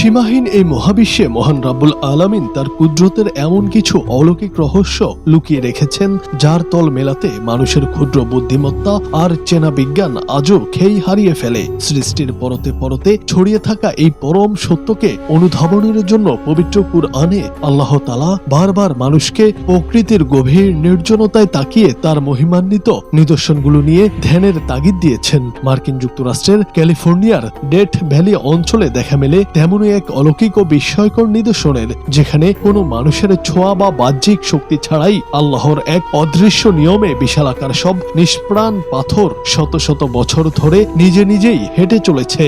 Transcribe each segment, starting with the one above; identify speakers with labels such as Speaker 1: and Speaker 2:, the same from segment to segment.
Speaker 1: সীমাহীন এই মহাবিশ্বে মহান রাব্বুল আলামিন তার কুদরতের এমন কিছু অলৌকিক রহস্য লুকিয়ে রেখেছেন, যার তল মেলাতে মানুষের ক্ষুদ্র বুদ্ধিমত্তা আর চেনা বিজ্ঞান আজও খেই হারিয়ে ফেলে। সৃষ্টির পরতে পরতে ছড়িয়ে থাকা এই পরম সত্যকে অনুধাবনের জন্য পবিত্র কুরআনে আল্লাহ তাআলা বারবার মানুষকে প্রকৃতির গভীর নির্জনতায় তাকিয়ে তার মহিমান্বিত নিদর্শনগুলো নিয়ে ধ্যানের তাগিদ দিয়েছেন। মার্কিন যুক্তরাষ্ট্রের ক্যালিফোর্নিয়ার ডেথ ভ্যালি অঞ্চলে দেখা মেলে তেমনই এক অলৌকিক ও বিস্ময়কর নিদর্শনের, যেখানে কোনো মানুষের ছোঁয়া বা বাহ্যিক শক্তি ছাড়াই আল্লাহর এক অদৃশ্য নিয়মে বিশালাকার সব নিষ্প্রাণ পাথর শত শত বছর ধরে নিজে নিজেই হেঁটে চলেছে।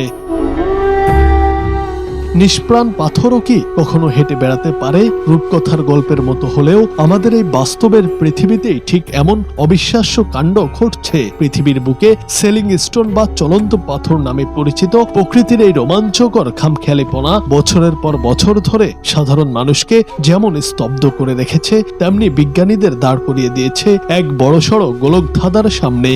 Speaker 1: নিষ্প্রাণ পাথরও কি কখনো হেঁটে বেড়াতে পারে? রূপকথার গল্পের মতো হলেও আমাদের এই বাস্তবের পৃথিবীতেই ঠিক এমন অবিশ্বাস্য কাণ্ড ঘটছে। পৃথিবীর বুকে সেলিং স্টোন বা চলন্ত পাথর নামে পরিচিত প্রকৃতির এই রোমাঞ্চকর খামখেয়ালিপনা বছরের পর বছর ধরে সাধারণ মানুষকে যেমন স্তব্ধ করে রেখেছে, তেমনি বিজ্ঞানীদের দাঁড় করিয়ে দিয়েছে এক বড়সড় গোলকধাঁধার সামনে।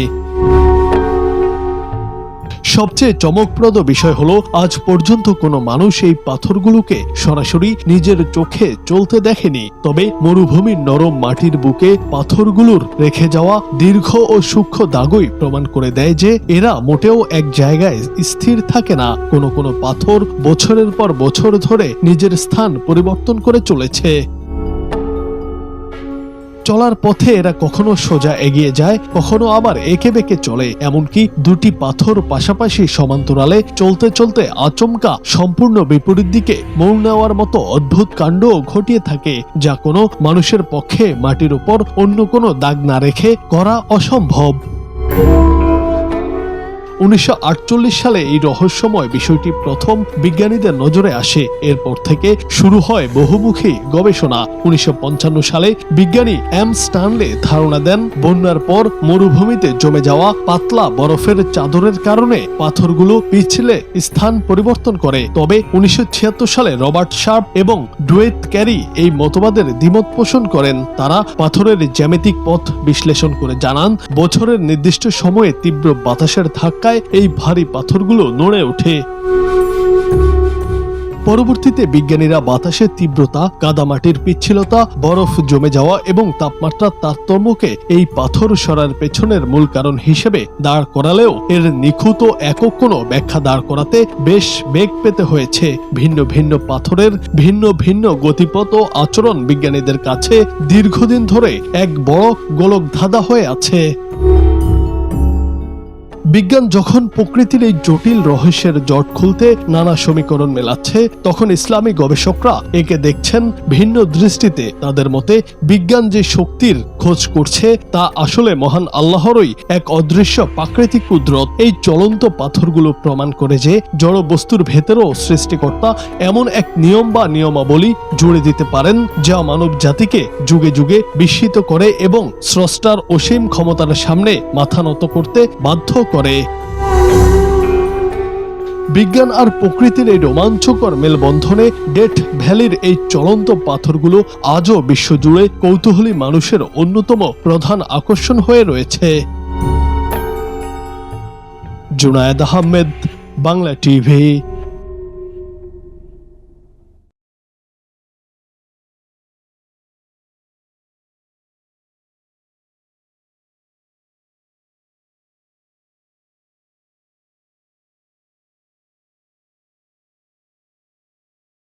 Speaker 1: সবচেয়ে চমকপ্রদ বিষয় হলো, আজ পর্যন্ত কোনো মানুষ এই পাথরগুলোকে সরাসরি নিজের চোখে চলতে দেখেনি। তবে মরুভূমির নরম মাটির বুকে পাথরগুলোর রেখে যাওয়া দীর্ঘ ও সূক্ষ্ম দাগই প্রমাণ করে দেয় যে এরা মোটেও এক জায়গায় স্থির থাকে না। কোনো কোনো পাথর বছরের পর বছর ধরে নিজের স্থান পরিবর্তন করে চলেছে। চলার পথে এরা কখনো সোজা এগিয়ে যায়, কখনো আবার এঁকে বেঁকে চলে। এমনকি দুটি পাথর পাশাপাশি সমান্তরালে চলতে চলতে আচমকা সম্পূর্ণ বিপরীত দিকে মোড় নেওয়ার মতো অদ্ভুত কাণ্ডও ঘটিয়ে থাকে, যা কোনো মানুষের পক্ষে মাটির উপর অন্য কোনো দাগ না রেখে করা অসম্ভব। 1948 সালে এই রহস্যময় বিষয়টি প্রথম বিজ্ঞানীদের নজরে আসে। এরপর থেকে শুরু হয় বহুমুখী গবেষণা। 1955 সালে বিজ্ঞানী এম স্টানলে ধারণা দেন, বন্যার পর মরুভূমিতে জমে যাওয়া পাতলা বরফের চাদরের কারণে পাথরগুলো পিছলে স্থান পরিবর্তন করে। তবে 1976 সালে রবার্ট শার্প এবং ডুয়েট ক্যারি এই মতবাদের দ্বিমত পোষণ করেন। তারা পাথরের জ্যামিতিক পথ বিশ্লেষণ করে জানান, বছরের নির্দিষ্ট সময়ে তীব্র বাতাসের ধাক্কা এই ভারী পাথরগুলো নড়ে ওঠে। পরবর্তীতে বিজ্ঞানীরা বাতাসের তীব্রতা, কাদামাটির পিচ্ছিলতা, বরফ জমে যাওয়া এবং তাপমাত্রার তারতম্যকে এই পাথর সরার পেছনের মূল কারণ হিসেবে দাঁড় করালেও এর নিখুঁত একক কোনো ব্যাখ্যা দাঁড় করাতে বেশ বেগ পেতে হয়েছে। ভিন্ন ভিন্ন পাথরের ভিন্ন ভিন্ন গতিপথ ও আচরণ বিজ্ঞানীদের কাছে দীর্ঘদিন ধরে এক বড় গোলকধাঁধা হয়ে আছে। বিজ্ঞান যখন প্রকৃতির এই জটিল রহস্যের জট খুলতে নানা সমীকরণ মেলাচ্ছে, তখন ইসলামী গবেষকরা একে দেখছেন ভিন্ন দৃষ্টিতে। তাদের মতে বিজ্ঞান যে শক্তির খোঁজ করছে তা আসলে মহান আল্লাহরই এক অদৃশ্য প্রাকৃতিক কুদরত। এই চলন্ত পাথরগুলো প্রমাণ করে যে জড় বস্তুর ভেতরেও সৃষ্টিকর্তা এমন এক নিয়ম বা নিয়মাবলী জুড়ে দিতে পারেন, যা মানব জাতিকে যুগে যুগে বিস্মিত করে এবং স্রষ্টার অসীম ক্ষমতার সামনে মাথা নত করতে বাধ্য করে। বিজ্ঞান আর প্রকৃতির এই রোমাঞ্চকর মেলবন্ধনে ডেথ ভ্যালির এই চলন্ত পাথরগুলো আজও বিশ্বজুড়ে কৌতূহলী মানুষের অন্যতম প্রধান আকর্ষণ হয়ে রয়েছে। জুনায়েদ আহমেদ, বাংলা টিভি।